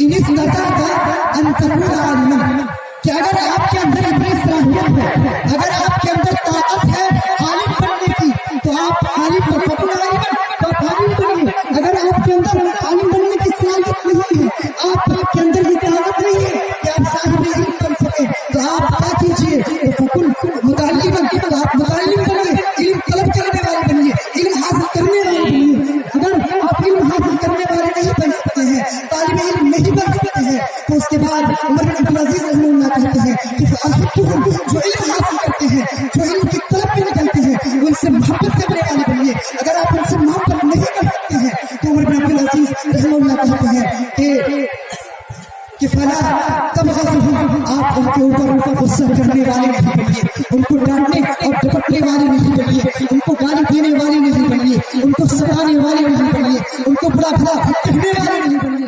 ان استطعت ان تكون عالما کہ اگر آپ کے اندر اتنی صلاحیت ہے، اگر آپ کے اندر طاقت ہے عالم بننے کی، تو آپ عالم فکن عالما، تو آپ عالم بنیے۔ اگر آپ کے اندر عالم بننے کی صلاحیت نہیں ہے، آپ کے اندر یہ طاقت نہیں ہے کہ آپ صاحب علم بن سکیں، تو آپ کیا کیجیے؟ فکن متعلما، تو آپ متعلم بنیے، علم طلب کرنے والے بنیے، علم حاصل کرنے والے بنیے۔ اگر آپ علم حاصل کرنے والے نہیں بن سکتے ہیں، طالب علم نہیں بن سکتے ہیں، تو اس کے بعد عمر بن عبدالعزیز رحمہ اللہ کہتے ہیں کہ فأحبهم، جو علم حاصل کرتے ہیں، جو علم کی طلب میں نکلتے ہیں، ان سے محبت کرنے والے بنیے۔ اگر آپ ان سے محبت نہیں کر سکتے ہیں تو عمر بن عبدالعزیز رحمہ اللہ کہتے ہیں کہ فلا تبغضهم، آپ ان کے اوپر غصہ کرنے والے نہیں بنیے، ان کو ڈانٹنے اور ڈپٹنے والے نہیں بنیے، ان کو گالی دینے والے نہیں بنیے، ان کو ستانے والے نہیں بنیے، ان کو برا بھلا کہنے والے نہیں بنیے۔